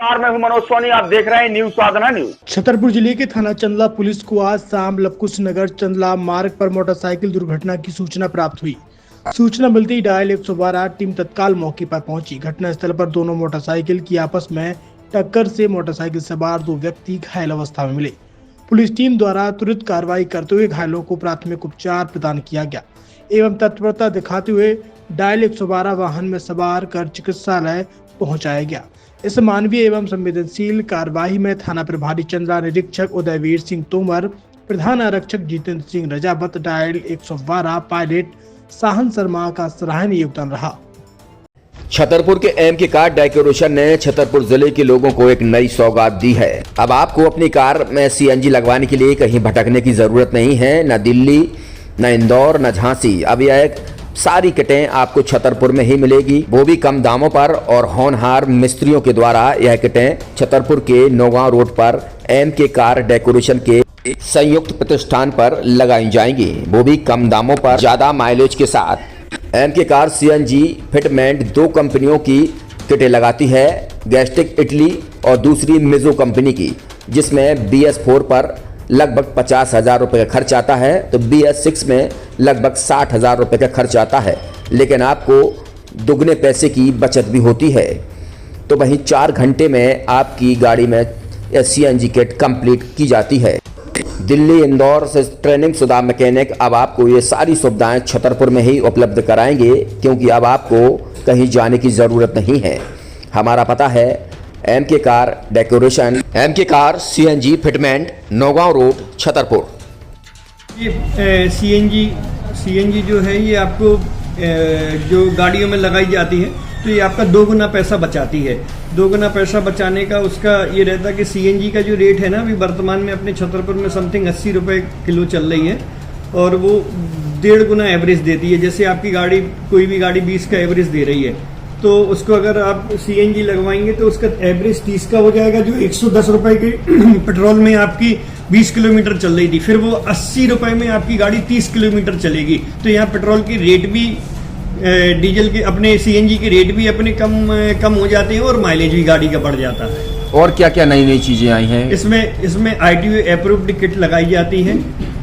मैं हूं मनोज सोनी, आप देख रहे हैं न्यूज साधना न्यूज। छतरपुर जिले के थाना चंदला पुलिस को आज शाम लवकुश नगर चंदला मार्ग पर मोटरसाइकिल दुर्घटना की सूचना प्राप्त हुई। सूचना मिलते ही डायल 112 टीम तत्काल मौके पर पहुंची। घटनास्थल पर दोनों मोटरसाइकिल की आपस में टक्कर से मोटरसाइकिल सवार 2 व्यक्ति घायल अवस्था में मिले। पुलिस टीम द्वारा तुरंत कार्रवाई करते हुए घायलों को प्राथमिक उपचार प्रदान किया गया एवं तत्परता दिखाते हुए डायल 112 वाहन में सवार कर चिकित्सालय पहुंचाया गया। इस मानवीय एवं संवेदनशील कार्यवाही में थाना प्रभारी चंद्रा निरीक्षक उदयवीर सिंह तोमर, प्रधान आरक्षक जितेंद्र सिंह रजावत, डायल 112 पायलट साहन शर्मा का सराहनीय योगदान रहा। छतरपुर के एमके कार डेकोरेशन ने छतरपुर जिले के लोगों को एक नई सौगात दी है। अब आपको अपनी कार में सीएनजी लगवाने के लिए कहीं भटकने की जरूरत नहीं है, न दिल्ली, न इंदौर, न झांसी। अब यह सारी किटें आपको छतरपुर में ही मिलेगी, वो भी कम दामों पर और होनहार मिस्त्रियों के द्वारा। यह किटें छतरपुर के नौगांव रोड पर एमके कार डेकोरेशन के संयुक्त प्रतिष्ठान पर लगाई जाएंगी, वो भी कम दामों पर, ज्यादा माइलेज के साथ। एमके कार सीएनजी फिटमेंट 2 कंपनियों की किटें लगाती है, गैस्टिक इटली और दूसरी मिजो कंपनी की, जिसमें BS4 पर लगभग 50,000 रुपये का खर्च आता है, तो BS6 में लगभग 60,000 रुपये का खर्च आता है, लेकिन आपको दुगने पैसे की बचत भी होती है। तो वहीं 4 घंटे में आपकी गाड़ी में सीएनजी किट कंप्लीट की जाती है। दिल्ली, इंदौर से ट्रेनिंग शुदा मैकेनिक अब आपको ये सारी सुविधाएं छतरपुर में ही उपलब्ध कराएंगे, क्योंकि अब आपको कहीं जाने की ज़रूरत नहीं है। हमारा पता है MK car decoration, MK car CNG fitment, Naugaon road, Chhatarpur. ये सीएनजी जो है ये आपको जो गाड़ियों में लगाई जाती है तो ये आपका 2 गुना पैसा बचाती है। 2 गुना पैसा बचाने का उसका ये रहता है कि सीएनजी का जो रेट है ना, अभी वर्तमान में अपने छतरपुर में समथिंग 80 रुपये किलो चल रही है और वो 1.5 गुना एवरेज देती है। जैसे आपकी गाड़ी, कोई भी गाड़ी 20 का एवरेज दे रही है, तो उसको अगर आप सीएनजी लगवाएंगे तो उसका एवरेज 30 का हो जाएगा। जो 110 रुपए के पेट्रोल में आपकी 20 किलोमीटर चल रही थी, फिर वो 80 रुपए में आपकी गाड़ी 30 किलोमीटर चलेगी। तो यहाँ पेट्रोल की रेट भी, डीजल के, अपने सीएनजी के रेट भी अपने कम हो जाते हैं और माइलेज भी गाड़ी का बढ़ जाता है। और क्या क्या नई चीजें आई हैं? इसमें ITO अप्रूव्ड किट लगाई जाती है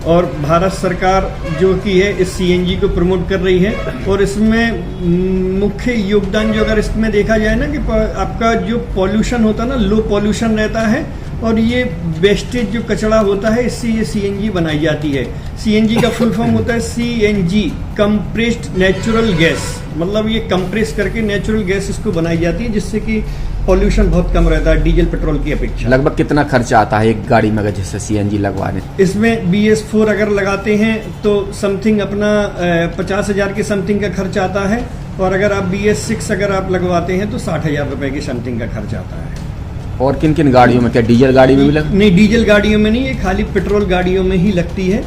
और भारत सरकार जो की है इस सीएनजी को प्रमोट कर रही है। और इसमें मुख्य योगदान जो अगर इसमें देखा जाए ना, कि आपका जो पॉल्यूशन होता है ना, लो पॉल्यूशन रहता है और ये वेस्टेज जो कचरा होता है, इससे ये सीएनजी बनाई जाती है। सीएनजी का फुल फॉर्म होता है CNG, कंप्रेस्ड नेचुरल गैस, मतलब ये कंप्रेस करके नेचुरल गैस इसको बनाई जाती है, जिससे कि पॉल्यूशन बहुत कम रहता है डीजल पेट्रोल की अपेक्षा। लगभग कितना खर्चा आता है एक गाड़ी में जैसे सीएनजी लगवाने? इसमें BS4 अगर लगाते हैं तो समथिंग अपना 50,000 के समथिंग का खर्च आता है, और अगर आप BS6 अगर आप लगवाते हैं तो 60,000 रुपए के समथिंग का खर्च आता है। और किन किन गाड़ियों में? क्या डीजल गाड़ी में भी लगती? नहीं, डीजल गाड़ियों में नहीं, ये खाली पेट्रोल गाड़ियों में ही लगती है।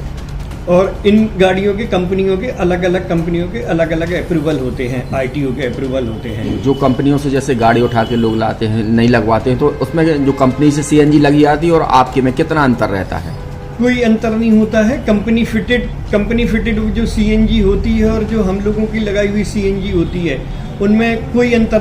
और इन गाड़ियों के कंपनियों के अलग अलग अप्रूवल होते हैं, ITO के अप्रूवल होते हैं। जो कंपनियों से जैसे गाड़ी उठा के लोग लाते हैं, नहीं लगवाते हैं, तो उसमें जो कंपनी से सीएनजी लगी जाती है और आपके में कितना अंतर रहता है? कोई अंतर नहीं होता है। कंपनी फिटेड जो सीएनजी होती है और जो हम लोगों की लगाई हुई सीएनजी होती है, उनमें कोई अंतर